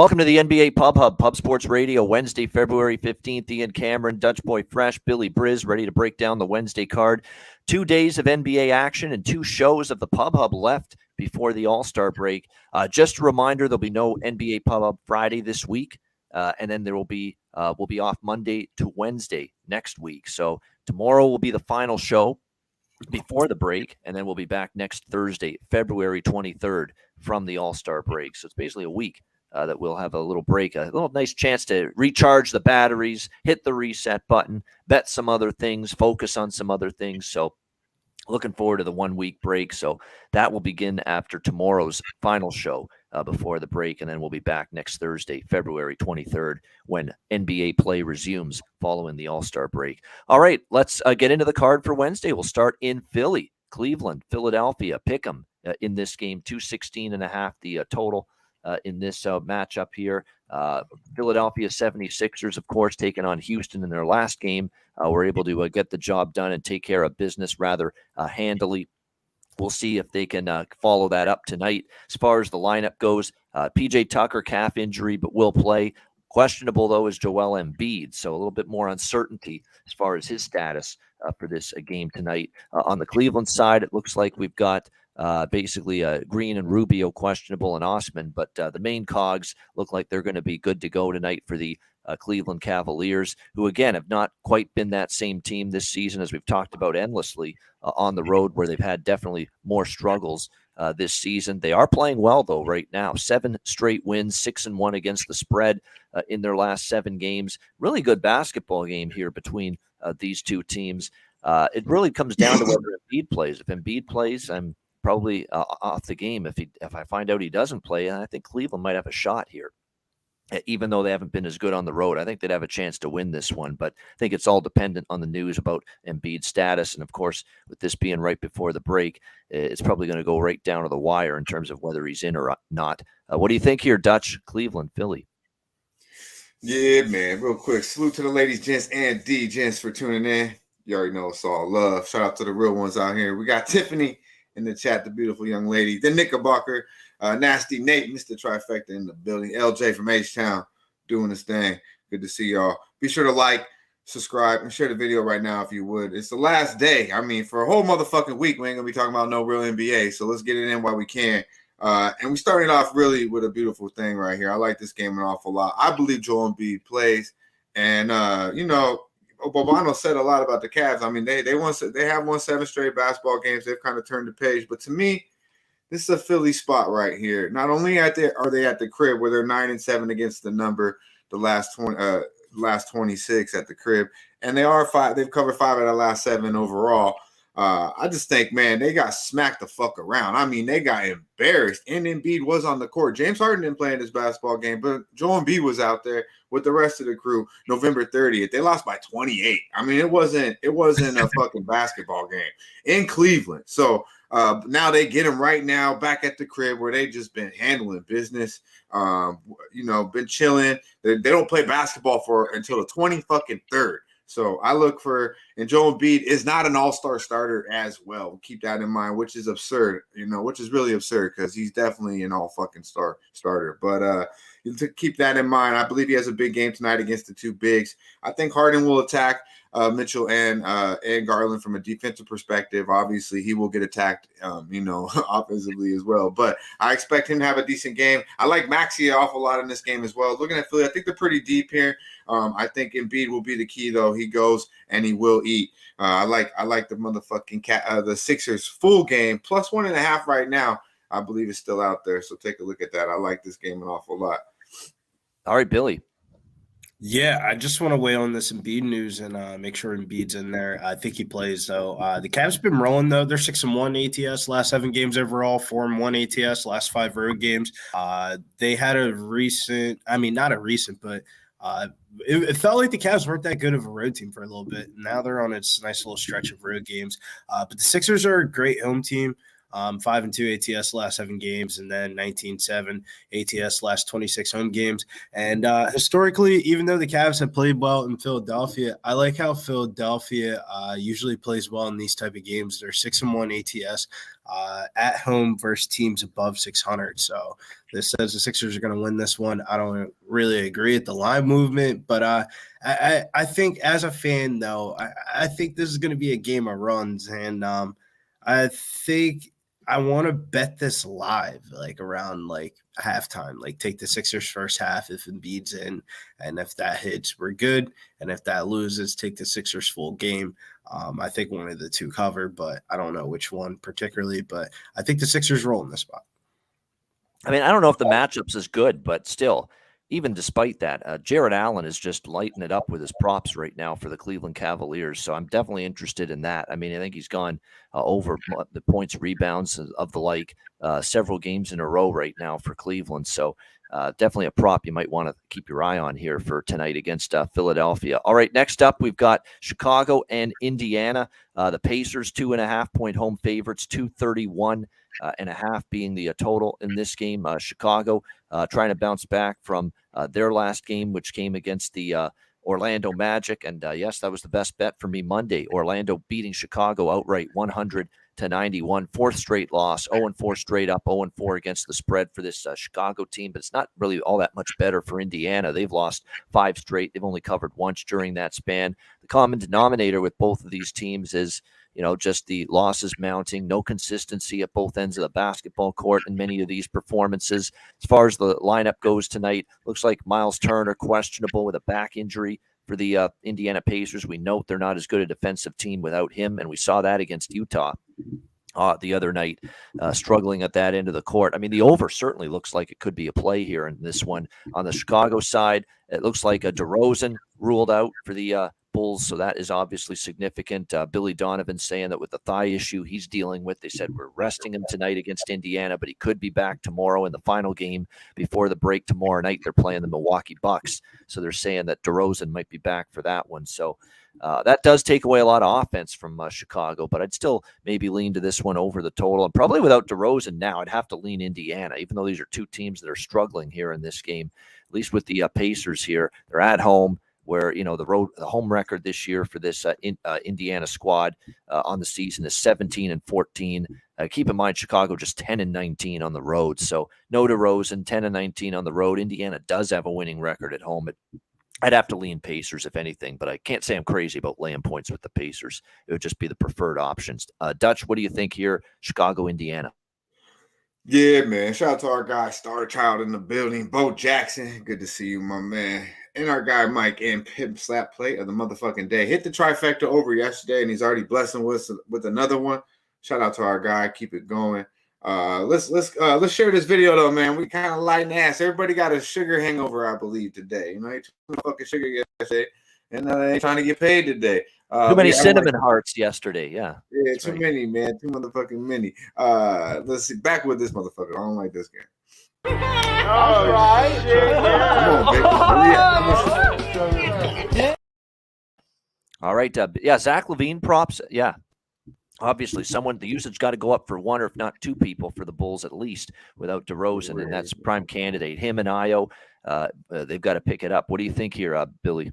Welcome to the NBA Pub Hub, Pub Sports Radio, Wednesday, February 15th. Ian Cameron, Dutch Boy Fresh, Billy Briz, ready to break down the Wednesday card. 2 days of NBA action and 2 shows of the Pub Hub left before the All-Star break. Just a reminder, there'll be no NBA Pub Hub Friday this week, and then we'll be off Monday to Wednesday next week. So tomorrow will be the final show before the break, and then we'll be back next Thursday, February 23rd, from the All-Star break. So it's basically a week that we'll have a little break, a little nice chance to recharge the batteries, hit the reset button, bet some other things, focus on some other things. So looking forward to the 1 week break. So that will begin after tomorrow's final show before the break. And then we'll be back next Thursday, February 23rd, when NBA play resumes following the All-Star break. All right, let's get into the card for Wednesday. We'll start in Philly, Cleveland, Philadelphia. Pick 'em in this game, 216.5 the total. In this matchup here. Philadelphia 76ers, of course, taking on Houston in their last game, were able to get the job done and take care of business rather handily. We'll see if they can follow that up tonight. As far as the lineup goes, PJ Tucker, calf injury, but will play. Questionable, though, is Joel Embiid, so a little bit more uncertainty as far as his status for this game tonight. On the Cleveland side, it looks like we've got basically Green and Rubio questionable and Osman, but the main cogs look like they're going to be good to go tonight for the Cleveland Cavaliers, who again have not quite been that same team this season, as we've talked about endlessly on the road, where they've had definitely more struggles this season. They are playing well, though, right now. 7 straight wins, 6-1 against the spread in their last 7 games. Really good basketball game here between these two teams. It really comes down to whether Embiid plays. If Embiid plays, I'm probably off the game. If I find out he doesn't play, I think Cleveland might have a shot here, even though they haven't been as good on the road. I think they'd have a chance to win this one, but I think it's all dependent on the news about Embiid's status. And of course, with this being right before the break, it's probably going to go right down to the wire in terms of whether he's in or not. What do you think here, Dutch? Cleveland, Philly. Yeah, man. Real quick, salute to the ladies, gents, and D-gents for tuning in. You already know it's all love. Shout out to the real ones out here. We got Tiffany in the chat, the beautiful young lady, the Knickerbocker, Nasty Nate, Mr. Trifecta in the building, LJ from H-Town doing his thing. Good to see y'all. Be sure to like, subscribe, and share the video right now if you would. It's the last day. I mean, for a whole motherfucking week, we ain't going to be talking about no real NBA, so let's get it in while we can. And we started off really with a beautiful thing right here. I like this game an awful lot. I believe Joel Embiid plays, and, Bobano said a lot about the Cavs. I mean, they have won 7 straight basketball games. They've kind of turned the page. But to me, this is a Philly spot right here. Not only are they at the crib where they're 9-7 against the number, the last 26 at the crib, and they've covered 5 out of the last 7 overall. I just think, man, they got smacked the fuck around. I mean, they got embarrassed. And Embiid was on the court. James Harden didn't play in this basketball game, but Joel Embiid was out there with the rest of the crew. November 30th, they lost by 28. I mean, it wasn't a fucking basketball game in Cleveland. So now they get him right now back at the crib where they just been handling business. Been chilling. They don't play basketball until the 23rd. So I look for, and Joel Embiid is not an all-star starter as well. Keep that in mind, which is absurd, which is really absurd because he's definitely an all-fucking starter. But to keep that in mind, I believe he has a big game tonight against the 2 bigs. I think Harden will attack Mitchell and Garland from a defensive perspective. Obviously, he will get attacked, offensively as well. But I expect him to have a decent game. I like Maxey an awful lot in this game as well. Looking at Philly, I think they're pretty deep here. I think Embiid will be the key, though. He goes and he will eat. I like the motherfucking the Sixers full game plus 1.5 right now. I believe it's still out there. So take a look at that. I like this game an awful lot. All right, Billy. Yeah, I just want to weigh on this Embiid news and make sure Embiid's in there. I think he plays, though. The Cavs been rolling, though. They're 6-1 ATS last 7 games overall, 4-1 ATS last 5 road games. They had it felt like the Cavs weren't that good of a road team for a little bit. Now they're on its nice little stretch of road games. But the Sixers are a great home team. 5-2 ATS last 7 games, and then 19-7 ATS last 26 home games. And historically, even though the Cavs have played well in Philadelphia, I like how Philadelphia usually plays well in these type of games. They're 6-1 ATS at home versus teams above 600. So this says the Sixers are going to win this one. I don't really agree with the line movement, but I think as a fan, though, I think this is going to be a game of runs, and I think I want to bet this live, like around like halftime, like take the Sixers first half if Embiid's in, and if that hits, we're good, and if that loses, take the Sixers full game. I think one of the two cover, but I don't know which one particularly, but I think the Sixers roll in this spot. I mean, I don't know if the matchups is good, but still, even despite that, Jared Allen is just lighting it up with his props right now for the Cleveland Cavaliers. So I'm definitely interested in that. I mean, I think he's gone over the points, rebounds of the like several games in a row right now for Cleveland. So definitely a prop you might want to keep your eye on here for tonight against Philadelphia. All right, next up, we've got Chicago and Indiana. The Pacers, 2.5-point home favorites, 231 and a half being the total in this game. Chicago trying to bounce back from their last game, which came against the Orlando Magic. And yes, that was the best bet for me Monday. Orlando beating Chicago outright 100-91. Fourth straight loss, 0-4 straight up, 0-4 against the spread for this Chicago team. But it's not really all that much better for Indiana. They've lost 5 straight. They've only covered once during that span. The common denominator with both of these teams is, you know, just the losses mounting, no consistency at both ends of the basketball court in many of these performances. As far as the lineup goes tonight, looks like Miles Turner questionable with a back injury for the Indiana Pacers. We note they're not as good a defensive team without him, and we saw that against Utah the other night, struggling at that end of the court. I mean, the over certainly looks like it could be a play here in this one. On the Chicago side, it looks like a DeRozan ruled out for the Bulls, so that is obviously significant. Billy Donovan saying that with the thigh issue he's dealing with, they said we're resting him tonight against Indiana, but he could be back tomorrow in the final game before the break tomorrow night. They're playing the Milwaukee Bucks, so they're saying that DeRozan might be back for that one. So that does take away a lot of offense from Chicago, but I'd still maybe lean to this one over the total. And probably without DeRozan now, I'd have to lean Indiana, even though these are two teams that are struggling here in this game. At least with the Pacers here, they're at home, where, you know, the home record this year for this Indiana squad on the season is 17-14. Keep in mind, Chicago just 10-19 on the road. So no DeRozan, 10-19 on the road. Indiana does have a winning record at home. I'd have to lean Pacers if anything, but I can't say I'm crazy about laying points with the Pacers. It would just be the preferred options. Dutch, what do you think here? Chicago, Indiana. Yeah, man. Shout out to our guy, Star Child in the building, Bo Jackson. Good to see you, my man. And our guy, Mike, and Pimp Slap Play of the motherfucking day. Hit the trifecta over yesterday, and he's already blessing us with another one. Shout out to our guy. Keep it going. Let's share this video though, man. We kind of lighten ass. Everybody got a sugar hangover, I believe, today. You know, they took fucking sugar yesterday, and they trying to get paid today. Too many cinnamon hearts yesterday. Yeah, too many, man. Too motherfucking many. Let's see. Back with this motherfucker. I don't like this game. All right. Come on, baby. All right. Yeah, Zach LaVine props. Yeah. Obviously, the usage got to go up for one or if not two people for the Bulls at least without DeRozan, and that's prime candidate. Him and Io, they've got to pick it up. What do you think here, Billy?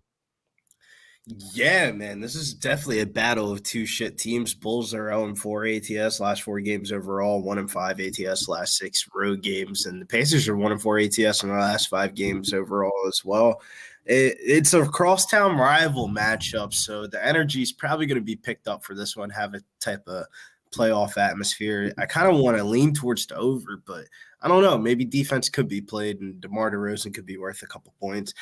Yeah, man, this is definitely a battle of two shit teams. Bulls are 0-4 ATS last 4 games overall, 1-5 ATS last 6 road games, and the Pacers are 1-4 ATS in the last 5 games overall as well. It's a crosstown rival matchup, so the energy is probably going to be picked up for this one, have a type of playoff atmosphere. I kind of want to lean towards the over, but I don't know. Maybe defense could be played, and DeMar DeRozan could be worth a couple points.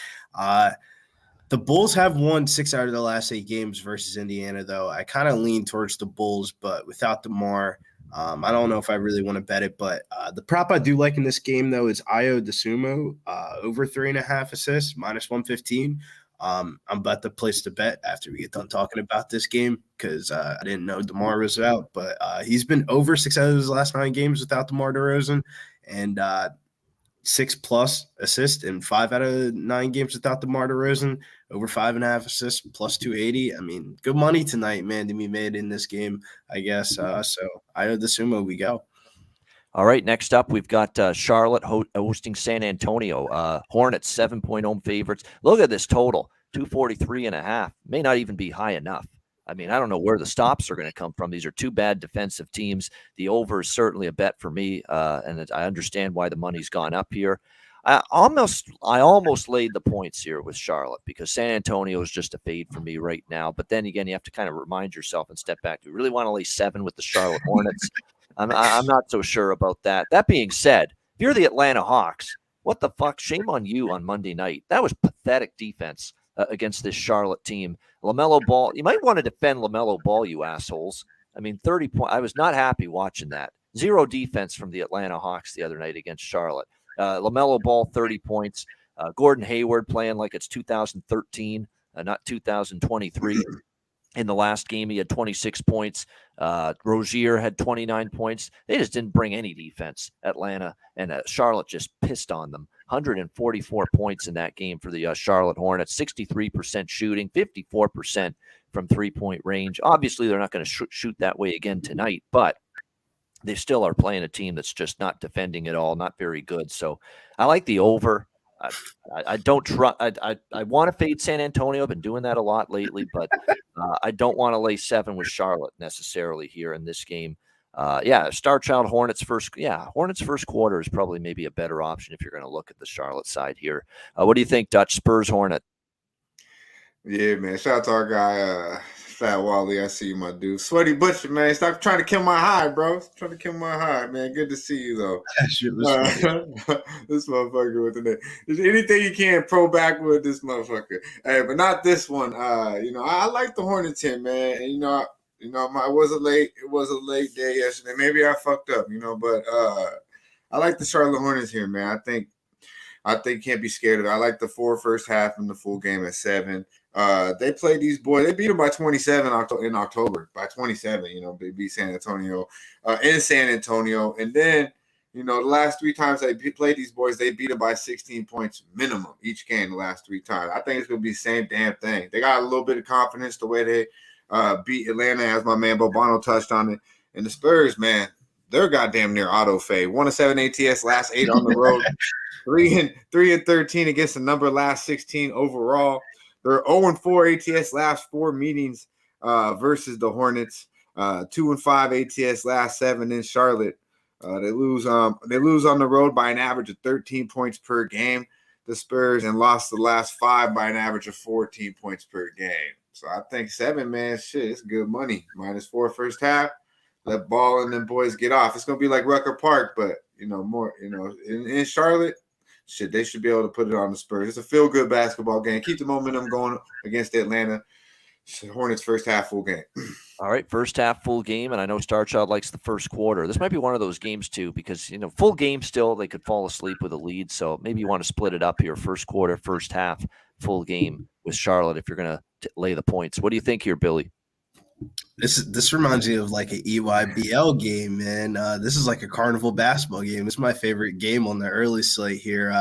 The Bulls have won 6 out of the last 8 games versus Indiana, though. I kind of lean towards the Bulls, but without DeMar, I don't know if I really want to bet it. But the prop I do like in this game, though, is Io DeSumo, over 3.5 assists, -115. I'm about to place the bet after we get done talking about this game because I didn't know DeMar was out. But he's been over 6 out of his last 9 games without DeMar DeRozan, and 6+ assists in 5 out of 9 games without DeMar DeRozan, over 5.5 assists, +280. I mean, good money tonight, man, to be made in this game, I guess. So I know the sumo we go. All right, next up, we've got Charlotte hosting San Antonio. Hornets, 7-point home favorites. Look at this total, 243.5. May not even be high enough. I mean, I don't know where the stops are going to come from. These are two bad defensive teams. The over is certainly a bet for me, and I understand why the money's gone up here. I almost laid the points here with Charlotte because San Antonio is just a fade for me right now. But then again, you have to kind of remind yourself and step back. Do we really want to lay 7 with the Charlotte Hornets? I'm not so sure about that. That being said, if you're the Atlanta Hawks, what the fuck? Shame on you on Monday night. That was pathetic defense against this Charlotte team. LaMelo Ball, you might want to defend LaMelo Ball, you assholes. I mean, 30 points. I was not happy watching that. 0 defense from the Atlanta Hawks the other night against Charlotte. LaMelo Ball, 30 points. Gordon Hayward playing like it's 2013, not 2023. In the last game, he had 26 points. Rozier had 29 points. They just didn't bring any defense, Atlanta, and Charlotte just pissed on them. 144 points in that game for the Charlotte Hornets, 63% shooting, 54% from three-point range. Obviously, they're not going to shoot that way again tonight, but they still are playing a team that's just not defending at all, not very good. So I like the over. I don't trust. I want to fade San Antonio. I've been doing that a lot lately, but I don't want to lay 7 with Charlotte necessarily here in this game. Star Child Hornets first. Yeah, Hornets first quarter is probably maybe a better option if you're going to look at the Charlotte side here. What do you think, Dutch? Spurs Hornet? Yeah, man. Shout out to our guy, Fat Wally. I see you, my dude. Sweaty Butcher, man. Stop trying to kill my high, bro. Stop trying to kill my high, man. Good to see you, though. This motherfucker with the name. There's anything you can pro back with this motherfucker. Hey, but not this one. I like the Hornets here, man. And, it was a late day yesterday. Maybe I fucked up, but I like the Charlotte Hornets here, man. I think can't be scared of it. I like the 4 first half and the full game at 7. They played these boys. They beat them by 27 in October. By 27, they beat San Antonio in San Antonio. And then, the last 3 times they played these boys, they beat them by 16 points minimum each game the last 3 times. I think it's going to be the same damn thing. They got a little bit of confidence the way they beat Atlanta, as my man Bobano touched on it. And the Spurs, man, they're goddamn near auto fade. 1-7 ATS, last 8 on the road. 3-13 against the number last 16 overall. They're 0-4 ATS last 4 meetings versus the Hornets. 2-5 ATS last 7 in Charlotte. They lose on the road by an average of 13 points per game. The Spurs, and lost the last 5 by an average of 14 points per game. So I think 7, man, shit, it's good money. -4 first half. Let Ball and them boys get off. It's gonna be like Rucker Park, but more. In Charlotte. Shit, they should be able to put it on the Spurs. It's a feel-good basketball game. Keep the momentum going against Atlanta. Hornets first half full game. All right, first half full game, and I know Starchild likes the first quarter. This might be one of those games too, because full game still they could fall asleep with a lead. So maybe you want to split it up here: first quarter, first half, full game with Charlotte if you're going to lay the points. What do you think here, Billy? This reminds me of like an EYBL game, man. This is like a carnival basketball game. It's my favorite game on the early slate here.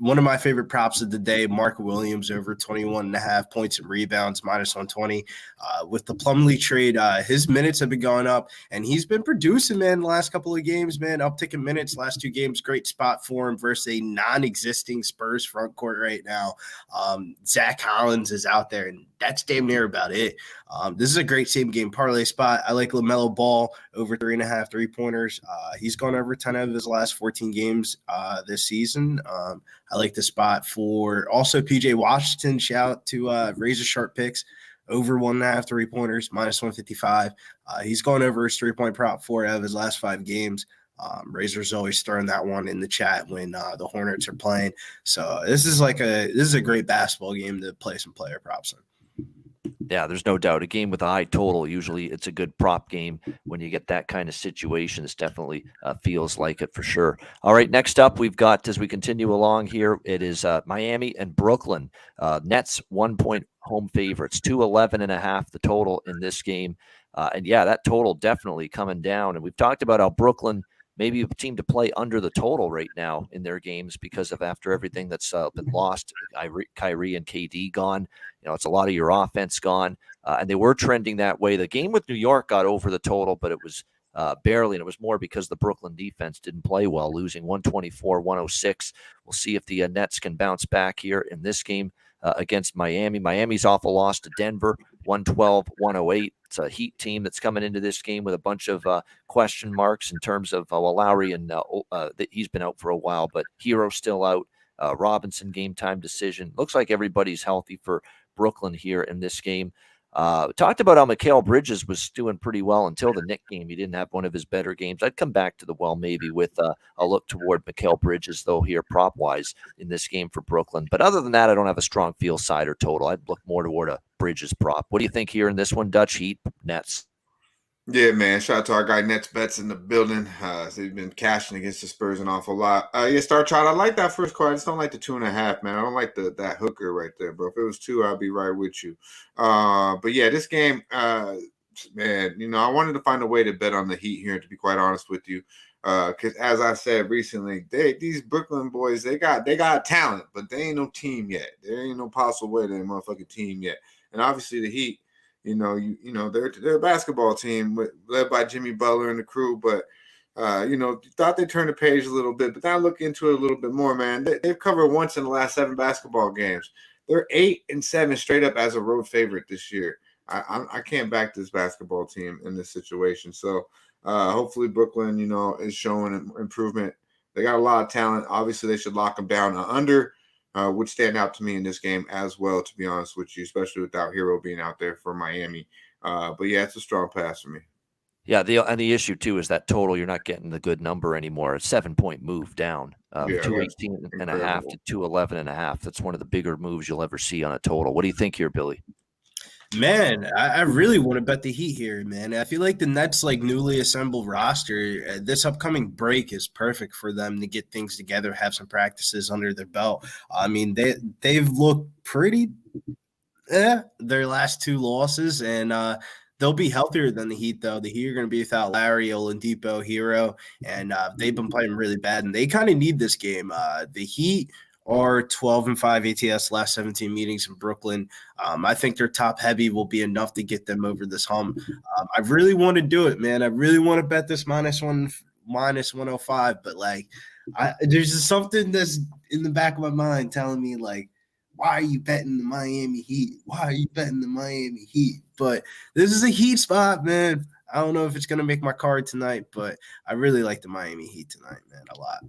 One of my favorite props of the day, Mark Williams over 21.5 points and rebounds, -120. With the Plumlee trade, his minutes have been going up, and he's been producing, man, the last couple of games, man. Uptick in minutes, last 2 games, great spot for him versus a non-existing Spurs front court right now. Zach Collins is out there, and that's damn near about it. This is a great same game parlay spot. I like LaMelo Ball over 3.5 3-pointers. He's gone over 10 of his last 14 games this season. I like the spot for also PJ Washington. Shout out to Razor Sharp Picks over 1.5 3-pointers, -155. He's gone over his 3-point prop 4 out of his last 5 games. Razor's always throwing that one in the chat when the Hornets are playing. So this is a great basketball game to play some player props in. Yeah, there's no doubt. A game with a high total, usually it's a good prop game when you get that kind of situation. This definitely feels like it for sure. All right, next up, we've got, as we continue along here, it is Miami and Brooklyn. Nets 1-point home favorites, 211.5 the total in this game. That total definitely coming down. And we've talked about how Brooklyn maybe a team to play under the total right now in their games because of after everything that's been lost, Kyrie and KD gone. It's a lot of your offense gone, and they were trending that way. The game with New York got over the total, but it was barely, and it was more because the Brooklyn defense didn't play well, losing 124-106. We'll see if the Nets can bounce back here in this game against Miami. Miami's off a loss to Denver, 112-108. It's a Heat team that's coming into this game with a bunch of question marks in terms of Lowry, and he's been out for a while, but Hero's still out. Robinson game time decision. Looks like everybody's healthy for Brooklyn here in this game. Talked about how Mikal Bridges was doing pretty well until the Knicks game. He didn't have one of his better games. I'd come back to the well maybe with a look toward Mikal Bridges, though, here prop-wise in this game for Brooklyn. But other than that, I don't have a strong feel side or total. I'd look more toward a Bridges prop. What do you think here in this one, Dutch? Heat, Nets? Yeah, man. Shout out to our guy Nets Bets in the building. They've been cashing against the Spurs an awful lot. Yeah, Star Child, I like that first card. I just don't like the 2.5, man. I don't like that hooker right there, bro. If it was 2, I'd be right with you. But yeah, this game, man, I wanted to find a way to bet on the Heat here, to be quite honest with you. Because as I said recently, these Brooklyn boys, they got talent, but they ain't no team yet. There ain't no possible way they're a motherfucking team yet. And obviously the Heat, they're a basketball team led by Jimmy Butler and the crew, but thought they turned the page a little bit, but now look into it a little bit more, man. They've covered once in the last 7 basketball games. They're 8-7 straight up as a road favorite this year. I can't back this basketball team in this situation. So hopefully Brooklyn, is showing improvement. They got a lot of talent. Obviously, they should lock them down. Under would stand out to me in this game as well, to be honest with you, especially without Hero being out there for Miami. But yeah, it's a strong pass for me. Yeah, the issue too is that total, you're not getting the good number anymore. A 7-point move down, 218.5 to 211.5. That's one of the bigger moves you'll ever see on a total. What do you think here, Billy? Man, I really want to bet the Heat here, man. I feel like the Nets, newly assembled roster, this upcoming break is perfect for them to get things together, have some practices under their belt. I mean, they've looked pretty their last 2 losses, and they'll be healthier than the Heat, though. The Heat are going to be without Larry, Oladipo, Hero, and they've been playing really bad, and they kind of need this game. The Heat are 12-5 ATS last 17 meetings in Brooklyn. I think their top heavy will be enough to get them over this hump. I really want to do it, man. I really want to bet this -105, but there's just something that's in the back of my mind telling me why are you betting the Miami Heat? Why are you betting the Miami Heat? But this is a Heat spot, man. I don't know if it's going to make my card tonight, but I really like the Miami Heat tonight, man, a lot.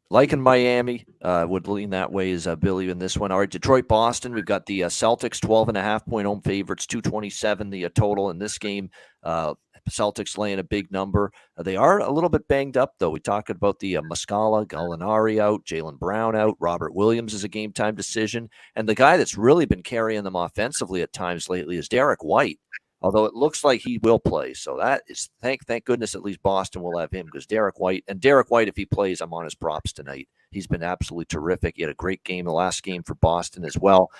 Liking Miami, would lean that way as Billy in this one. All right, Detroit, Boston. We've got the Celtics, 12.5-point home favorites, 227 the total in this game. Celtics laying a big number. They are a little bit banged up, though. We talked about the Muscala, Gallinari out, Jaylen Brown out, Robert Williams is a game-time decision. And the guy that's really been carrying them offensively at times lately is Derek White, although it looks like he will play. So that is, thank goodness, at least Boston will have him, because Derek White, if he plays, I'm on his props tonight. He's been absolutely terrific. He had a great game the last game for Boston as well.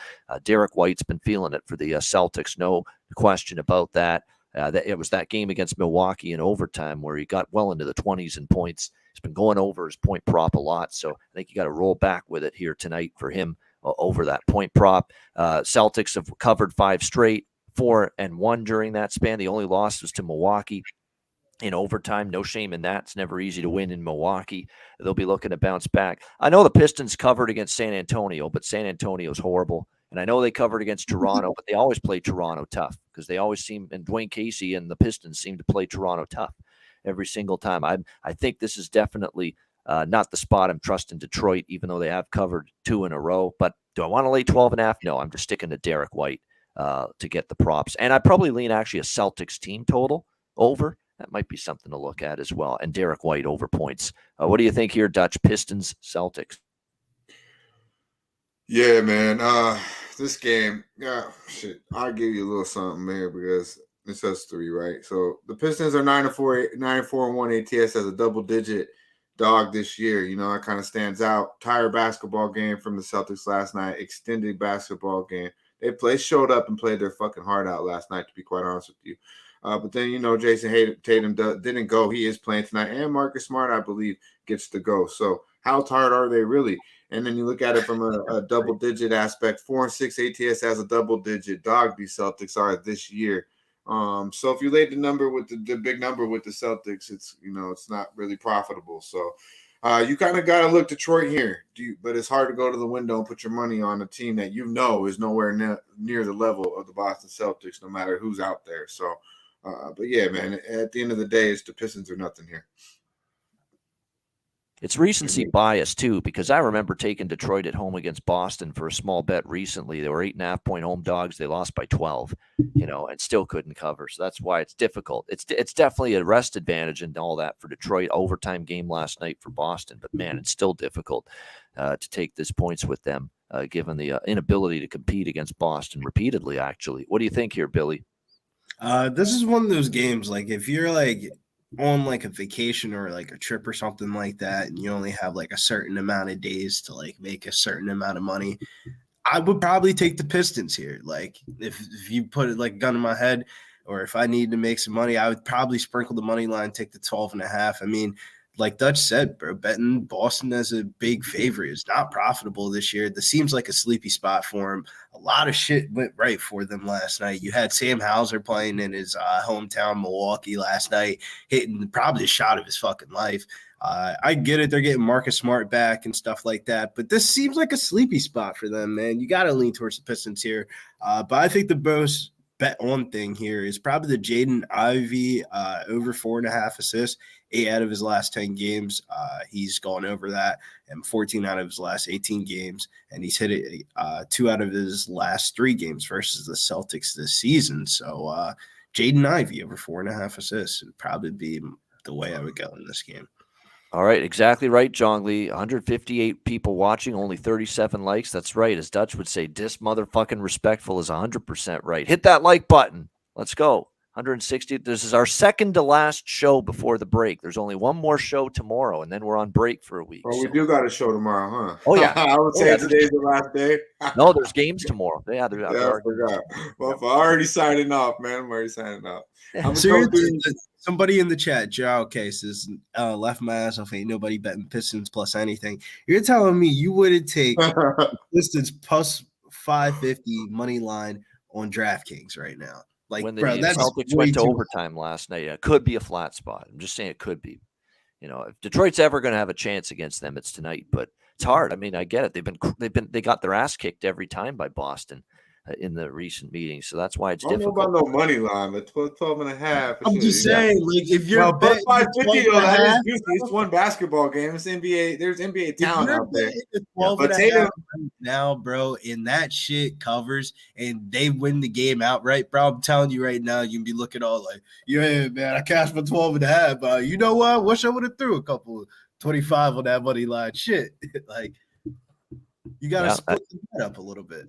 Derek White's been feeling it for the Celtics, no question about that. It was that game against Milwaukee in overtime where he got well into the 20s in points. He's been going over his point prop a lot, so I think you got to roll back with it here tonight for him over that point prop. Celtics have covered 5 straight, 4-1 during that span. The only loss was to Milwaukee in overtime. No shame in that. It's never easy to win in Milwaukee. They'll be looking to bounce back. I know the Pistons covered against San Antonio, but San Antonio's horrible. And I know they covered against Toronto, but they always play Toronto tough, because they always seem, and Dwayne Casey and the Pistons seem to play Toronto tough every single time. I think this is definitely not the spot I'm trusting Detroit, even though they have covered 2 in a row. But do I want to lay 12.5? No, I'm just sticking to Derek White to get the props. And I'd probably lean actually a Celtics team total over. That might be something to look at as well. And Derek White over points. What do you think here, Dutch? Pistons, Celtics? Yeah, man. This game, I'll give you a little something, man, because it says 3, right? So the Pistons are 9-4-1 ATS as a double-digit dog this year. That kind of stands out. Tired basketball game from the Celtics last night. Extended basketball game. They showed up and played their fucking heart out last night, to be quite honest with you. But then, Jason Tatum didn't go. He is playing tonight. And Marcus Smart, I believe, gets to go. So how tired are they really? And then you look at it from a double-digit aspect. 4-6 ATS as a double-digit dog these Celtics are this year. So if you laid the number with the big number with the Celtics, it's not really profitable. So you kind of got to look Detroit here. But it's hard to go to the window and put your money on a team that is nowhere near the level of the Boston Celtics, no matter who's out there. So, but yeah, man, at the end of the day, it's the Pistons or nothing here. It's recency bias, too, because I remember taking Detroit at home against Boston for a small bet recently. They were 8.5-point home dogs. They lost by 12, and still couldn't cover. So that's why it's difficult. It's definitely a rest advantage and all that for Detroit. Overtime game last night for Boston. But, man, it's still difficult to take these points with them, given the inability to compete against Boston repeatedly, actually. What do you think here, Billy? This is one of those games, like, if you're, like, on like a vacation or like a trip or something like that, and you only have like a certain amount of days to like make a certain amount of money, I would probably take the Pistons here. Like if you put it like a gun in my head, or if I need to make some money, I would probably sprinkle the money line, take the 12.5. I mean, like Dutch said, bro, betting Boston as a big favorite is not profitable this year. This seems like a sleepy spot for him. A lot of shit went right for them last night. You had Sam Hauser playing in his hometown, Milwaukee, last night, hitting probably a shot of his fucking life. I get it. They're getting Marcus Smart back and stuff like that. But this seems like a sleepy spot for them, man. You got to lean towards the Pistons here. But I think the most bet on thing here is probably the Jaden Ivey over 4.5 assists. 8 out of his last 10 games, he's gone over that, and 14 out of his last 18 games, and he's hit it 2 out of his last 3 games versus the Celtics this season. So Jaden Ivey over 4.5 assists would probably be the way I would go in this game. All right, exactly right, John Lee. 158 people watching, only 37 likes. That's right. As Dutch would say, dis motherfucking respectful is 100% right. Hit that like button. Let's go. 160. This is our second to last show before the break. There's only one more show tomorrow, and then we're on break for a week. Well, we do got a show tomorrow, huh? Oh, yeah. I would say today's the last day. No, there's games tomorrow. Yeah, I forgot. Well, I'm already signing off, man. I'm already signing off. Somebody in the chat, Joe Cases, left my ass off. Ain't nobody betting Pistons plus anything. You're telling me you wouldn't take Pistons plus 550 money line on DraftKings right now? Like, when the that's Celtics went to overtime last night, it could be a flat spot. I'm just saying it could be. If Detroit's ever going to have a chance against them, it's tonight. But it's hard. I mean, I get it. They got their ass kicked every time by Boston in the recent meetings, so that's why it's difficult. I don't know about no money line, but 12.5. I'm just saying, like, if you're betting 550, it's one basketball game. It's NBA. There's NBA talent out there. 12.5 now, bro, and that shit covers, and they win the game outright, bro. I'm telling you right now, you can be looking all like, yeah, man, I cashed for 12.5. You know what? Wish I would have threw a couple 25 on that money line. Shit, like, you got to split that up a little bit.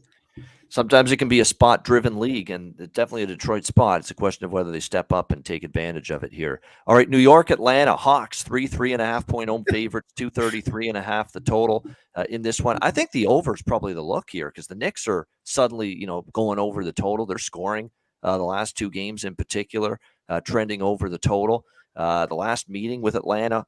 Sometimes it can be a spot-driven league, and it's definitely a Detroit spot. It's a question of whether they step up and take advantage of it here. All right, New York, Atlanta, Hawks, 3.5-point home favorites, 233.5 the total in this one. I think the over is probably the look here because the Knicks are suddenly, going over the total. They're scoring the last 2 games in particular, trending over the total. The last meeting with Atlanta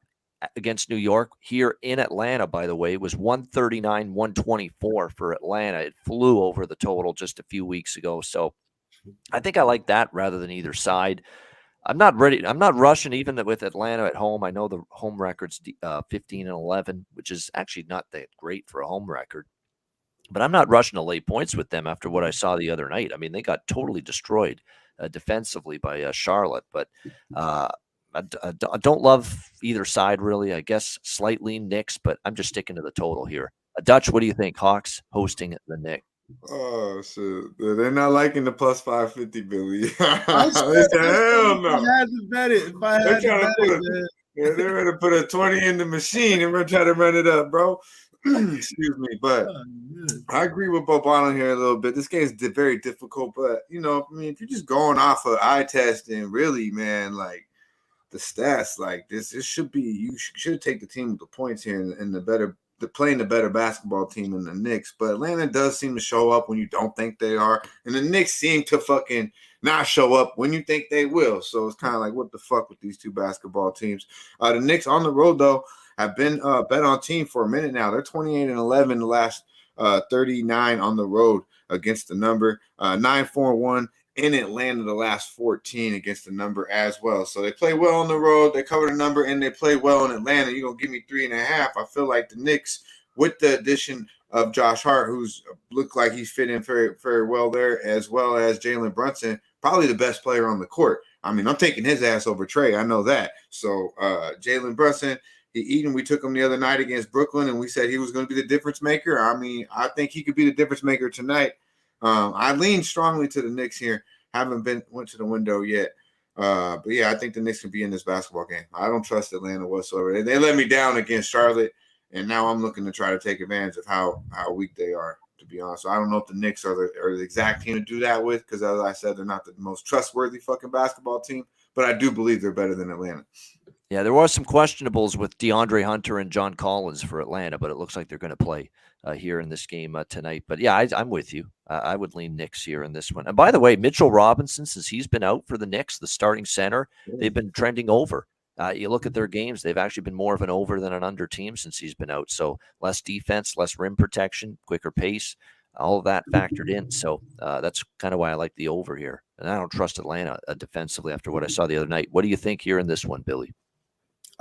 against New York here in Atlanta, by the way, was 139-124 for Atlanta. It flew over the total just a few weeks ago. So I think I like that rather than either side. I'm not ready. I'm not rushing even with Atlanta at home. I know the home record's 15-11, which is actually not that great for a home record. But I'm not rushing to lay points with them after what I saw the other night. I mean, they got totally destroyed defensively by Charlotte. But I don't love either side, really. I guess slightly Knicks, but I'm just sticking to the total here. Dutch, what do you think? Hawks hosting the Knicks. Oh, shit. They're not liking the plus 550, Billy. I said, hell no. If I had to bet it, they're going to put a 20 in the machine and we're trying to run it up, bro. Excuse me, but I agree with Bob Allen here a little bit. This game is very difficult, but, if you're just going off of eye test and really, man, like, the stats like this should be you should take the team with the points here and playing the better basketball team in the Knicks. But Atlanta does seem to show up when you don't think they are, and the Knicks seem to fucking not show up when you think they will. So it's kind of like what the fuck with these two basketball teams. The Knicks on the road though have been bet on team for a minute now. They're 28-11 the last 39 on the road against the number 9-4-1 in Atlanta the last 14 against the number as well. So they play well on the road. They cover the number, and they play well in Atlanta. You're going to give me 3.5. I feel like the Knicks, with the addition of Josh Hart, who's looked like he's fit in very, very well there, as well as Jalen Brunson, probably the best player on the court. I mean, I'm taking his ass over Trey. I know that. So Jalen Brunson, we took him the other night against Brooklyn, and we said he was going to be the difference maker. I mean, I think he could be the difference maker tonight. I lean strongly to the Knicks here. Haven't went to the window yet. But yeah, I think the Knicks can be in this basketball game. I don't trust Atlanta whatsoever. They let me down against Charlotte, and now I'm looking to try to take advantage of how weak they are, to be honest. So I don't know if the Knicks are the exact team to do that with, because as I said, they're not the most trustworthy fucking basketball team, but I do believe they're better than Atlanta. Yeah, there was some questionables with DeAndre Hunter and John Collins for Atlanta, but it looks like they're going to play here in this game tonight. But yeah, I'm with you. I would lean Knicks here in this one. And by the way, Mitchell Robinson, since he's been out for the Knicks, the starting center, they've been trending over. You look at their games, they've actually been more of an over than an under team since he's been out. So less defense, less rim protection, quicker pace, all of that factored in. So that's kind of why I like the over here. And I don't trust Atlanta defensively after what I saw the other night. What do you think here in this one, Billy?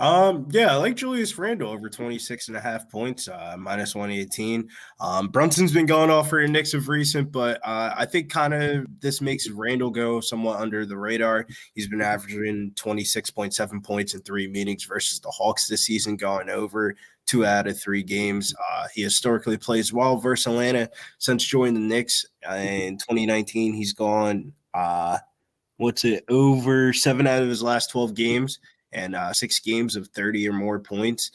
Yeah, I like Julius Randle over 26.5 points, minus 118. Brunson's been going off for the Knicks of recent, but I think kind of this makes Randle go somewhat under the radar. He's been averaging 26.7 points in 3 meetings versus the Hawks this season, going over 2 out of 3 games. He historically plays well versus Atlanta since joining the Knicks in 2019. He's gone, over 7 out of his last 12 games. And 6 games of 30 or more points,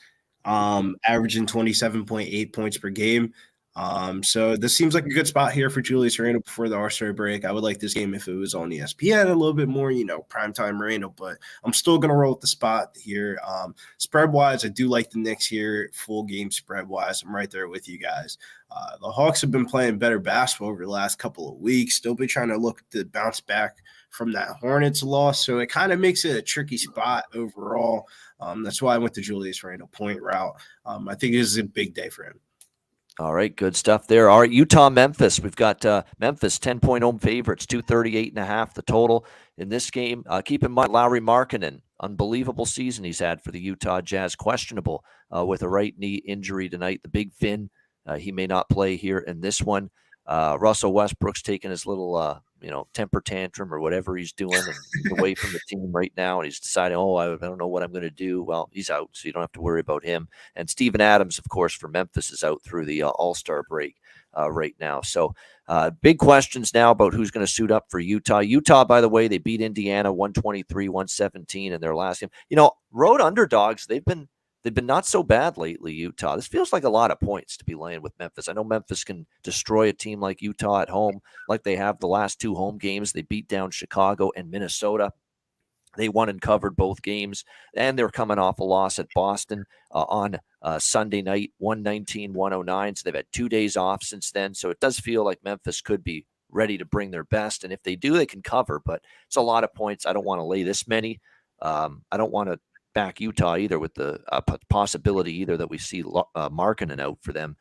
averaging 27.8 points per game. So this seems like a good spot here for Julius Randle before the All-Star break. I would like this game if it was on ESPN, a little bit more, primetime Randle, but I'm still going to roll with the spot here. Spread-wise, I do like the Knicks here, full game spread-wise. I'm right there with you guys. The Hawks have been playing better basketball over the last couple of weeks. Still be trying to look to bounce back from that Hornets loss. So it kind of makes it a tricky spot overall. That's why I went the Julius Randle point route. I think this is a big day for him. All right, good stuff there. All right, Utah, Memphis. We've got Memphis 10-point home favorites, 238.5 the total in this game. Keep in mind, Lauri Markkanen, unbelievable season he's had for the Utah Jazz, questionable with a right knee injury tonight. The big Finn, he may not play here in this one. Russell Westbrook's taking his little, temper tantrum or whatever he's doing, and he's away from the team right now, and he's deciding, I don't know what I'm going to do. Well, he's out, so you don't have to worry about him. And Steven Adams, of course, for Memphis is out through the All-Star break right now. So big questions now about who's going to suit up for Utah. Utah, by the way, they beat Indiana 123-117 in their last game. Road underdogs, they've been not so bad lately, Utah. This feels like a lot of points to be laying with Memphis. I know Memphis can destroy a team like Utah at home, like they have the last 2 home games. They beat down Chicago and Minnesota. They won and covered both games, and they're coming off a loss at Boston on Sunday night, 119-109. So they've had 2 days off since then. So it does feel like Memphis could be ready to bring their best, and if they do, they can cover. But it's a lot of points. I don't want to lay this many. I don't want to back Utah either, with the possibility either that we see Markkanen out for them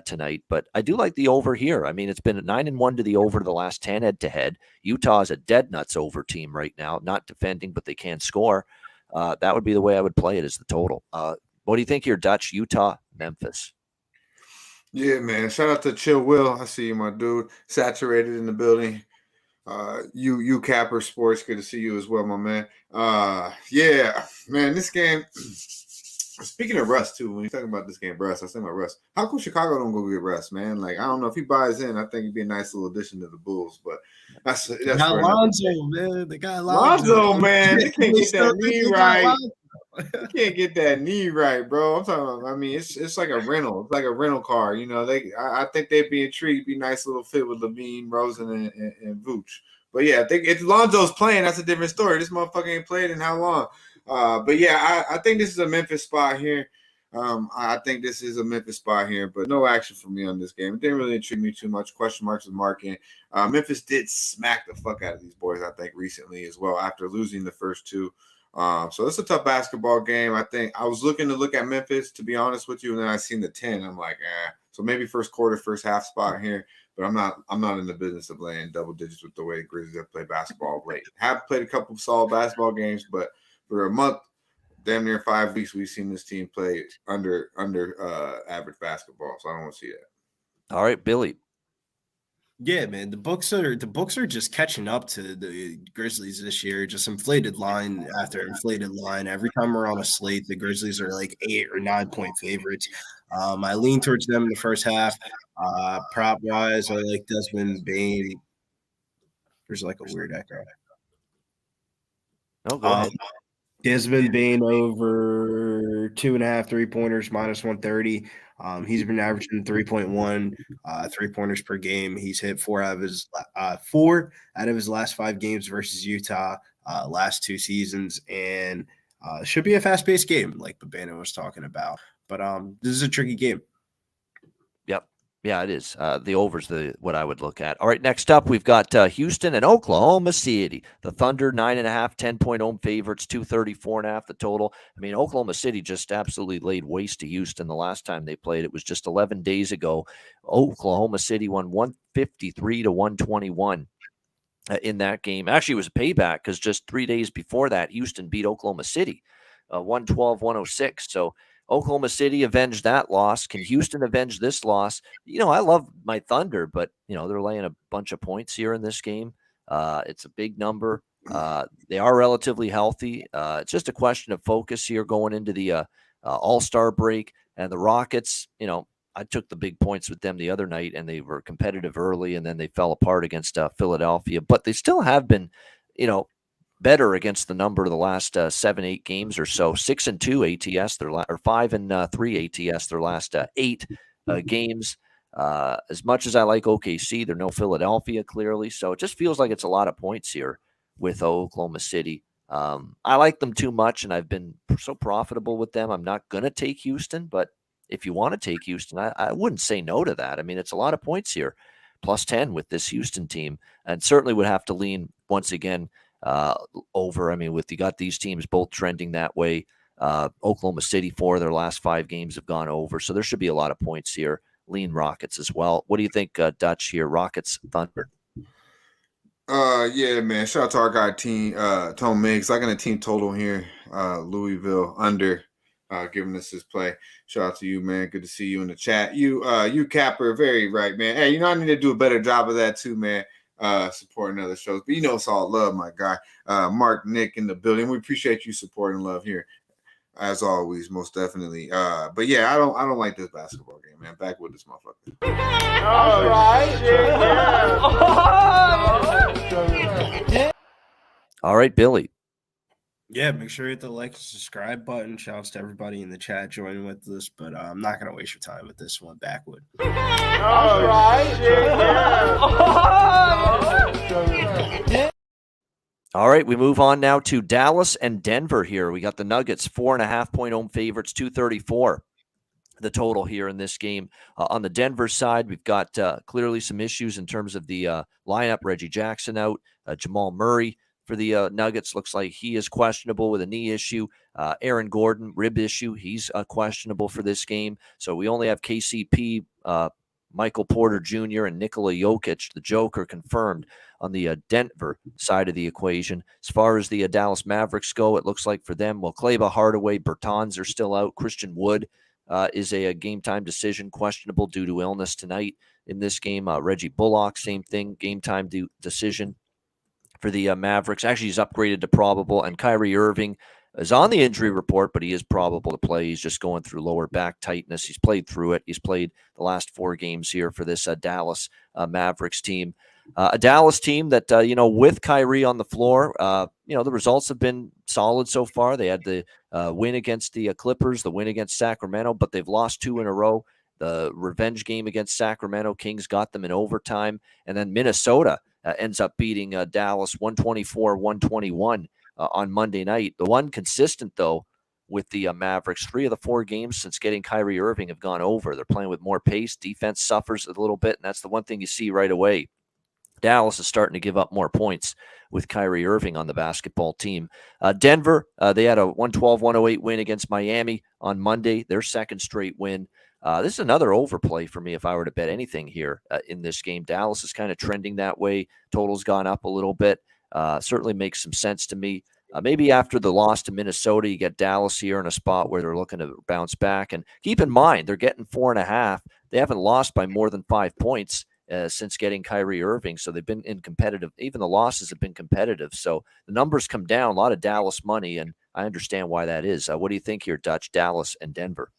tonight. But I do like the over here. I mean, it's been 9-1 to the over to the last 10 head-to-head. Utah is a dead nuts over team right now, not defending, but they can score. That would be the way I would play it, as the total. What do you think here, Dutch? Utah, Memphis. Yeah, man. Shout out to Chill Will. I see you, my dude. Saturated in the building. You Capper Sports, good to see you as well, my man. Yeah, man, this game. Speaking of Russ too, when you're talking about this game, Russ, I say my Russ. How come Chicago don't go get Russ, man? Like, I don't know, if he buys in, I think he'd be a nice little addition to the Bulls. But that's got Lonzo, man. They got Lonzo, man. They can't get that knee right. You can't get that knee right, bro. I'm talking about, I mean, it's like a rental. It's like a rental car. I think they'd be intrigued. Be a nice little fit with Levine, Rosen, and Vooch. But yeah, I think if Lonzo's playing, that's a different story. This motherfucker ain't played in how long? But yeah, I think this is a Memphis spot here. I think this is a Memphis spot here, but no action for me on this game. It didn't really intrigue me too much. Question marks with marking. Memphis did smack the fuck out of these boys, I think, recently as well, after losing the first 2. So it's a tough basketball game. I think I was looking to look at Memphis, to be honest with you, and then I seen the 10. I'm like, So maybe first quarter, first half spot here. But I'm not in the business of laying double digits with the way the Grizzlies have played basketball of late. Have played a couple of solid basketball games, but for a month, damn near 5 weeks, we've seen this team play under average basketball. So I don't want to see that. All right, Billy. Yeah, man, the books are just catching up to the Grizzlies this year. Just inflated line after inflated line. Every time we're on a slate, the Grizzlies are like 8 or 9 point favorites. I lean towards them in the first half. Prop wise, I like Desmond Bane. There's like a weird echo. Oh, go ahead. Desmond Bane over 2.5 3-pointers, -130. He's been averaging 3.1 3-pointers per game. He's hit 4 out of his last 5 games versus Utah last 2 seasons, and should be a fast-paced game, like Babano was talking about. But this is a tricky game. Yep. Yeah, it is. The over's what I would look at. All right, next up, we've got Houston and Oklahoma City. The Thunder, 9.5, 10-point home favorites, 234.5 the total. I mean, Oklahoma City just absolutely laid waste to Houston the last time they played. It was just 11 days ago. Oklahoma City won 153-121 in that game. Actually, it was a payback because just 3 days before that, Houston beat Oklahoma City 112-106. So Oklahoma City avenged that loss. Can Houston avenge this loss? I love my Thunder, but, they're laying a bunch of points here in this game. It's a big number. They are relatively healthy. It's just a question of focus here going into the All-Star break. And the Rockets, I took the big points with them the other night, and they were competitive early, and then they fell apart against Philadelphia. But they still have been, better against the number of the last 7-8 games or so. 6-2 ATS, or 5-3 ATS, their last 8 games. As much as I like OKC, they're no Philadelphia clearly, so it just feels like it's a lot of points here with Oklahoma City. I like them too much, and I've been so profitable with them. I'm not going to take Houston, but if you want to take Houston, I wouldn't say no to that. I mean, it's a lot of points here, plus 10 with this Houston team, and certainly would have to lean once again over. I mean, you got these teams both trending that way. Oklahoma City, 4 of their last 5 games have gone over, so there should be a lot of points here. Lean Rockets as well. What do you think, Dutch, here? Rockets, Thunder? Yeah, man. Shout out to our guy, Tone Miggs. I got a team total here. Louisville under, giving us his play. Shout out to you, man. Good to see you in the chat. You Capper, very right, man. Hey, I need to do a better job of that too, man. Supporting other shows, but it's all love, my guy. Mark, Nick in the building. We appreciate you supporting love here, as always, most definitely. But yeah, I don't like this basketball game, man. Back with this motherfucker. All right. Yeah. All right, Billy. Yeah, make sure you hit the like and subscribe button. Shouts to everybody in the chat joining with us, but I'm not going to waste your time with this one. Backwood. All right. Yeah. All right, we move on now to Dallas and Denver here. We got the Nuggets, 4.5-point home favorites, 234 the total here in this game. On the Denver side, we've got clearly some issues in terms of the lineup. Reggie Jackson out, Jamal Murray for the Nuggets looks like he is questionable with a knee issue. Aaron Gordon, rib issue. He's questionable for this game. So we only have KCP, Michael Porter Jr., and Nikola Jokic, the Joker, confirmed on the Denver side of the equation. As far as the Dallas Mavericks go, it looks like for them, Kleba, Hardaway, Bertans are still out. Christian Wood is a game-time decision, questionable due to illness tonight in this game. Reggie Bullock, same thing, game-time decision for the Mavericks. Actually, he's upgraded to probable, and Kyrie Irving is on the injury report, but he is probable to play. He's just going through lower back tightness. He's played through it. He's played the last 4 games here for this Dallas Mavericks team. A Dallas team that, with Kyrie on the floor, the results have been solid so far. They had the win against the Clippers, the win against Sacramento, but they've lost 2 in a row. The revenge game against Sacramento, Kings got them in overtime. And then Minnesota ends up beating Dallas 124-121 on Monday night. The one consistent, though, with the Mavericks, 3 of the 4 games since getting Kyrie Irving have gone over. They're playing with more pace. Defense suffers a little bit, and that's the one thing you see right away. Dallas is starting to give up more points with Kyrie Irving on the basketball team. Denver, they had a 112-108 win against Miami on Monday, their second straight win. This is another overplay for me if I were to bet anything here in this game. Dallas is kind of trending that way. Total's gone up a little bit. Certainly makes some sense to me. Maybe after the loss to Minnesota, you get Dallas here in a spot where they're looking to bounce back. And keep in mind, they're getting 4.5. They haven't lost by more than 5 points since getting Kyrie Irving. So they've been in competitive. Even the losses have been competitive. So the numbers come down, a lot of Dallas money, and I understand why that is. What do you think here, Dutch, Dallas, and Denver?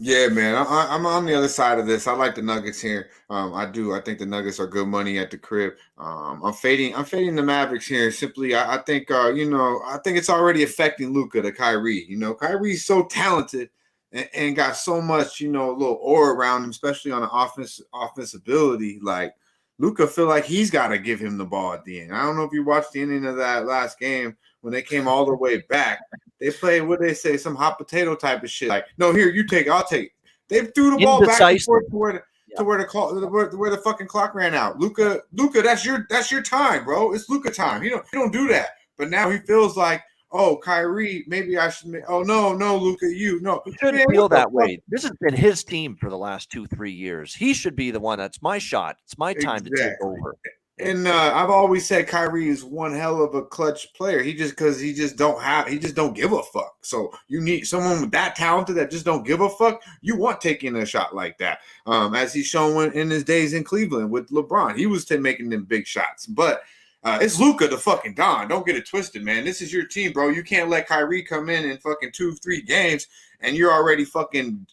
Yeah, man, I'm on the other side of this. I like the Nuggets here. I do. I think the Nuggets are good money at the crib. I'm fading the Mavericks here. Simply, I think I think it's already affecting Luka to Kyrie. Kyrie's so talented and got so much, a little aura around him, especially on the offense ability. Like Luka feel like he's got to give him the ball at the end. I don't know if you watched the ending of that last game when they came all the way back. They played, what they say, some hot potato type of shit. Like, no, here, you take it, I'll take it. They threw the ball back and forth to where the fucking clock ran out. Luka, that's your time, bro. It's Luka time. You don't do that. But now he feels like, oh, Kyrie, maybe I should. Oh no, Luka, you no. He shouldn't feel that way. This has been his team for the last 2-3 years. He should be the one. That's my shot. It's my time to take over. And I've always said Kyrie is one hell of a clutch player. He just don't give a fuck. So you need someone that talented that just don't give a fuck. You want taking a shot like that. As he's shown in his days in Cleveland with LeBron, he was making them big shots. But it's Luka the fucking Don. Don't get it twisted, man. This is your team, bro. You can't let Kyrie come in fucking 2-3 games and you're already fucking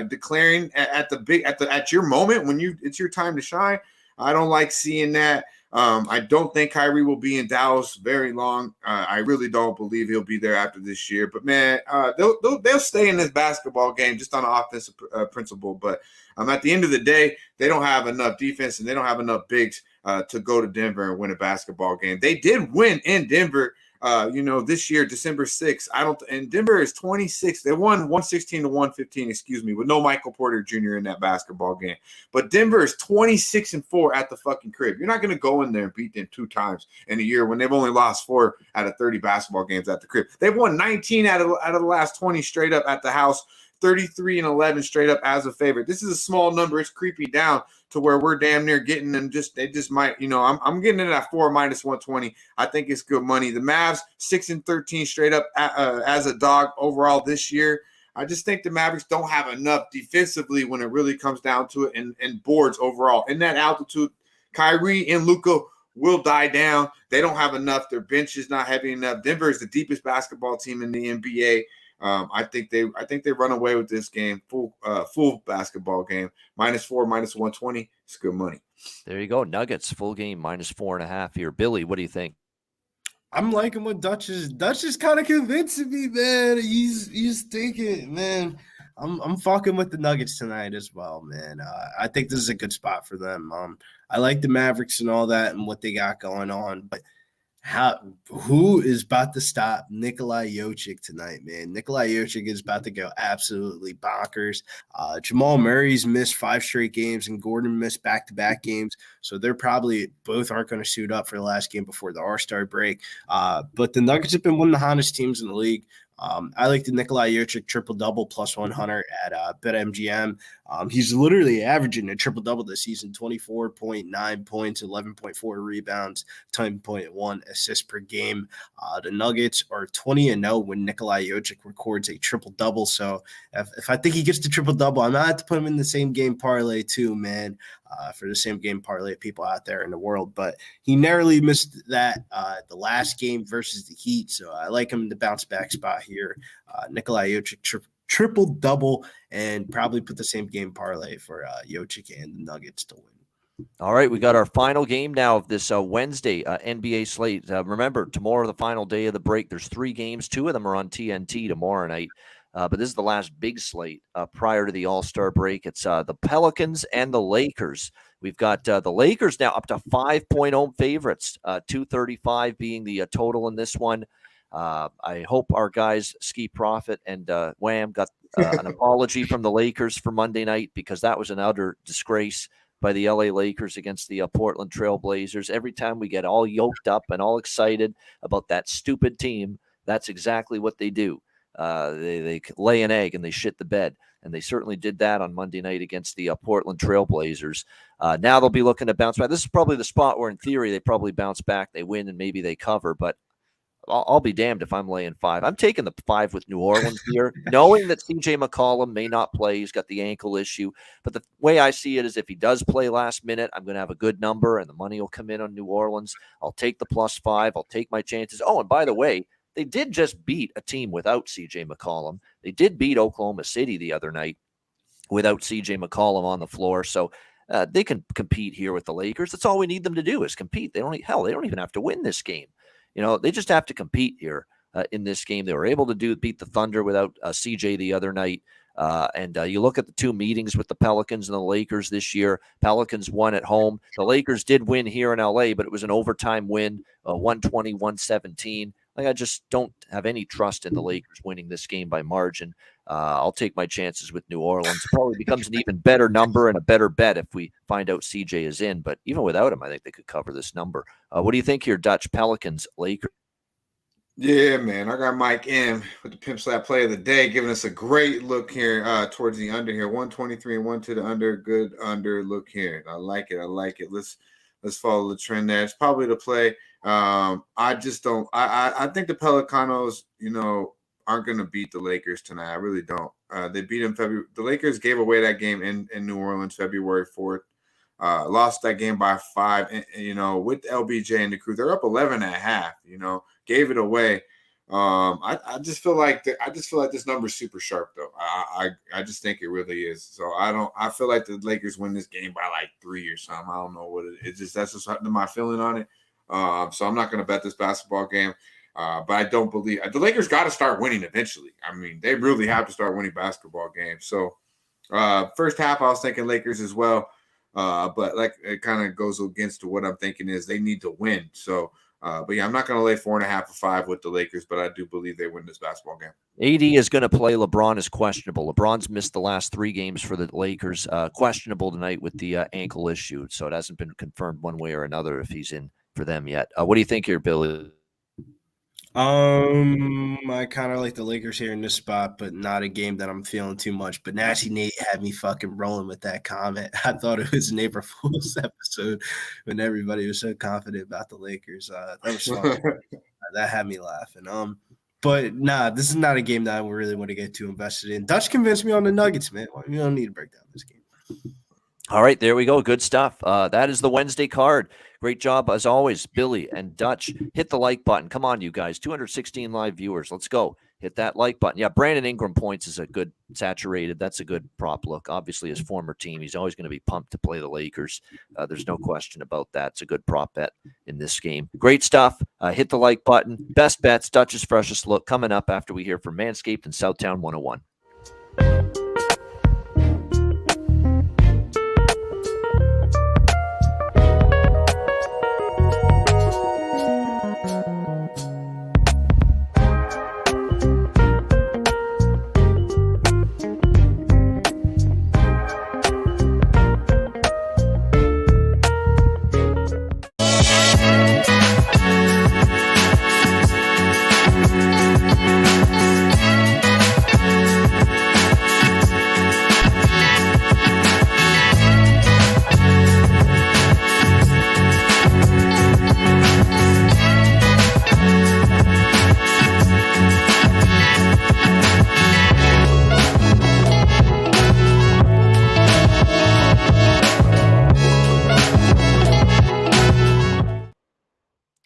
declaring at your moment when it's your time to shine. I don't like seeing that. I don't think Kyrie will be in Dallas very long. I really don't believe he'll be there after this year. But man, they'll stay in this basketball game just on an offensive principle. But at the end of the day, they don't have enough defense and they don't have enough bigs to go to Denver and win a basketball game. They did win in Denver. This year, December 6th, and Denver is 26. They won 116-115, with no Michael Porter Jr. in that basketball game. But Denver is 26-4 at the fucking crib. You're not going to go in there and beat them 2 times in a year when they've only lost 4 out of 30 basketball games at the crib. They've won 19 out of the last 20 straight up at the house, 33-11 straight up as a favorite. This is a small number. It's creepy down to where we're damn near getting them. They just might, I'm getting it at 4 minus 120. I think it's good money. The Mavs 6-13 straight up as a dog overall this year. I just think the Mavericks don't have enough defensively when it really comes down to it, and boards overall. In that altitude, Kyrie and Luka will die down. They don't have enough. Their bench is not heavy enough. Denver is the deepest basketball team in the NBA. I think they run away with this game, full basketball game. -4, minus 120. It's good money. There you go. Nuggets full game -4.5 here. Billy, what do you think? I'm liking what Dutch is kind of convincing me, man. He's thinking, man. I'm fucking with the Nuggets tonight as well, man. I think this is a good spot for them. I like the Mavericks and all that and what they got going on, but who is about to stop Nikola Jokic tonight, man? Nikola Jokic is about to go absolutely bonkers. Jamal Murray's missed 5 straight games, and Gordon missed back-to-back games. So they're probably both aren't going to suit up for the last game before the All-Star break. But the Nuggets have been one of the hottest teams in the league. I like the Nikola Jokic triple-double +100 at BetMGM. He's literally averaging a triple-double this season, 24.9 points, 11.4 rebounds, 10.1 assists per game. The Nuggets are 20-0 when Nikola Jokic records a triple-double. So if I think he gets the triple-double, I'm not have to put him in the same game parlay too, man, for the same game parlay people out there in the world. But he narrowly missed that the last game versus the Heat. So I like him in the bounce-back spot here. Nikola Jokic triple-double, and probably put the same game parlay for Jokic and the Nuggets to win. All right, we got our final game now of this Wednesday NBA slate. Remember, tomorrow, the final day of the break, there's 3 games. 2 of them are on TNT tomorrow night. But this is the last big slate prior to the All-Star break. It's the Pelicans and the Lakers. We've got the Lakers now up to 5-point home favorites, 235 being the total in this one. I hope our guys Ski Profit and Wham got an apology from the Lakers for Monday night, because that was an utter disgrace by the LA Lakers against the Portland Trail Blazers. Every time we get all yoked up and all excited about that stupid team, that's exactly what they do. They lay an egg and they shit the bed. And they certainly did that on Monday night against the Portland Trailblazers. Now they'll be looking to bounce back. This is probably the spot where, in theory, they probably bounce back. They win and maybe they cover. But I'll be damned if I'm laying 5. I'm taking the 5 with New Orleans here, knowing that C.J. McCollum may not play. He's got the ankle issue. But the way I see it is if he does play last minute, I'm going to have a good number, and the money will come in on New Orleans. I'll take the +5. I'll take my chances. Oh, and by the way, they did just beat a team without C.J. McCollum. They did beat Oklahoma City the other night without C.J. McCollum on the floor. So they can compete here with the Lakers. That's all we need them to do is compete. They don't even have to win this game. They just have to compete here in this game. They were able to beat the Thunder without CJ the other night. And you look at the 2 meetings with the Pelicans and the Lakers this year. Pelicans won at home. The Lakers did win here in LA, but it was an overtime win, 120-117. I just don't have any trust in the Lakers winning this game by margin. I'll take my chances with New Orleans. It probably becomes an even better number and a better bet if we find out CJ is in. But even without him, I think they could cover this number. What do you think here, Dutch? Pelicans, Lakers? Yeah, man. I got Mike M with the Pimp Slap play of the day, giving us a great look here towards the under here. 123 and 1 to the under. Good under look here. I like it. Let's follow the trend there. It's probably the play. I just don't. I think the Pelicanos, aren't going to beat the Lakers tonight. I really don't. They beat them February. The Lakers gave away that game in New Orleans February 4th. Lost that game by 5. And, with LBJ and the crew, they're up 11.5. Gave it away. I just feel like this number is super sharp though. I just think it really is. So I feel like the Lakers win this game by like 3 or something. I don't know what it is. That's just my feeling on it. So I'm not going to bet this basketball game. But I don't believe the Lakers got to start winning eventually. I mean, they really have to start winning basketball games. So first half, I was thinking Lakers as well. But like it kind of goes against what I'm thinking is they need to win. So, but yeah, I'm not going to lay 4.5 or 5 with the Lakers, but I do believe they win this basketball game. AD is going to play. LeBron is questionable. LeBron's missed the last 3 games for the Lakers. Questionable tonight with the ankle issue. So it hasn't been confirmed one way or another if he's in for them yet. What do you think here, Billy? I kind of like the Lakers here in this spot, but not a game that I'm feeling too much. But Nasty Nate had me fucking rolling with that comment. I thought it was an April Fool's episode when everybody was so confident about the Lakers. That was fun. That had me laughing. But nah, this is not a game that I really want to get too invested in. Dutch convinced me on the Nuggets, man. You don't need to break down this game. All right, there we go. Good stuff. That is the Wednesday card. Great job, as always, Billy and Dutch. Hit the like button. Come on, you guys. 216 live viewers. Let's go. Hit that like button. Yeah, Brandon Ingram points is a good saturated. That's a good prop look. Obviously, his former team, he's always going to be pumped to play the Lakers. There's no question about that. It's a good prop bet in this game. Great stuff. Hit the like button. Best bets, Dutch's freshest look coming up after we hear from Manscaped and Southtown 101.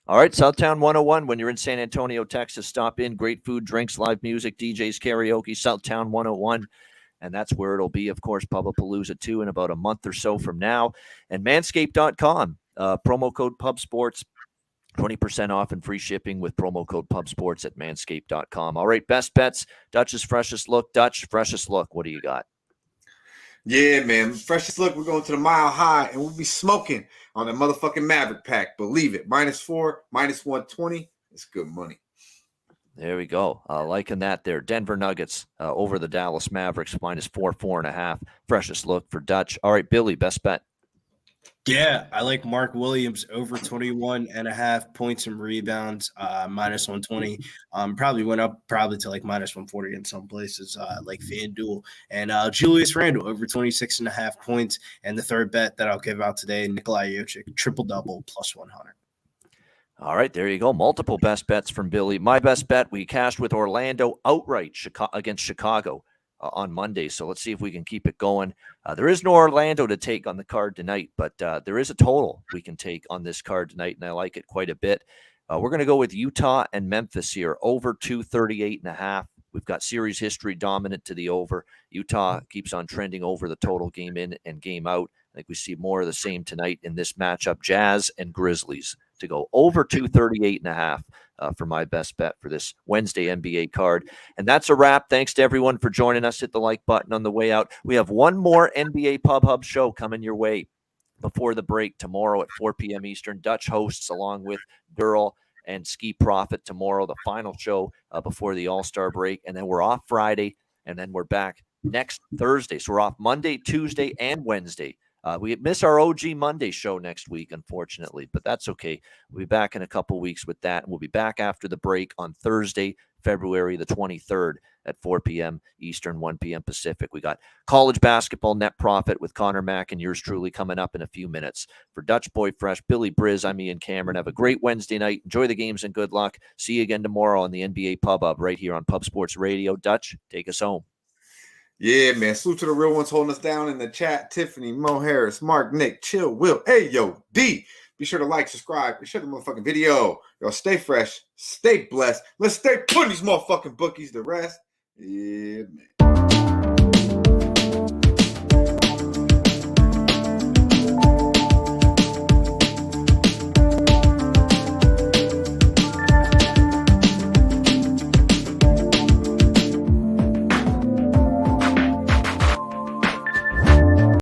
All right, Southtown 101. When you're in San Antonio, Texas, stop in. Great food, drinks, live music, DJs, karaoke, Southtown 101. And that's where it'll be, of course, Pubapalooza 2 in about a month or so from now. And manscaped.com, promo code PubSports, 20% off and free shipping with promo code PubSports at manscaped.com. All right, best bets, Dutch's freshest look. Dutch, freshest look. What do you got? Yeah, man. Freshest look, we're going to the Mile High, and we'll be smoking on that motherfucking Maverick pack. Believe it. -4, -120. It's good money. There we go. Liking that there. Denver Nuggets over the Dallas Mavericks, -4, 4.5. Freshest look for Dutch. All right, Billy, best bet. Yeah, I like Mark Williams over 21.5 points and rebounds, minus 120. Probably went up to like minus 140 in some places, like FanDuel. And Julius Randle over 26.5 points. And the third bet that I'll give out today, Nikolai Jokic, triple-double plus 100. All right, there you go. Multiple best bets from Billy. My best bet, we cashed with Orlando outright against Chicago on Monday. So let's see if we can keep it going. There is no Orlando to take on the card tonight, but there is a total we can take on this card tonight, and I like it quite a bit. We're going to go with Utah and Memphis here, over 238.5. We've got series history dominant to the over. Utah keeps on trending over the total game in and game out. I think we see more of the same tonight in this matchup. Jazz and Grizzlies to go over 238.5 for my best bet for this Wednesday NBA card. And that's a wrap. Thanks to everyone for joining us. Hit the like button on the way out. We have one more NBA Pub Hub show coming your way before the break tomorrow at 4 p.m. Eastern. Dutch hosts along with Durrell and Ski Profit tomorrow, the final show before the All-Star break. And then we're off Friday, and then we're back next Thursday. So we're off Monday, Tuesday, and Wednesday. We miss our OG Monday show next week, unfortunately, but that's okay. We'll be back in a couple weeks with that. And we'll be back after the break on Thursday, February the 23rd at 4 p.m. Eastern, 1 p.m. Pacific. We got college basketball net profit with Connor Mack and yours truly coming up in a few minutes. For Dutch Boy Fresh, Billy Briz, I'm Ian Cameron. Have a great Wednesday night. Enjoy the games and good luck. See you again tomorrow on the NBA Pub Hub right here on Pub Sports Radio. Dutch, take us home. Yeah, man. Salute to the real ones holding us down in the chat. Tiffany, Mo Harris, Mark, Nick, Chill, Will, hey, yo, D. Be sure to like, subscribe, and share the motherfucking video. Y'all stay fresh, stay blessed. Let's stay putting these motherfucking bookies to rest. Yeah, man.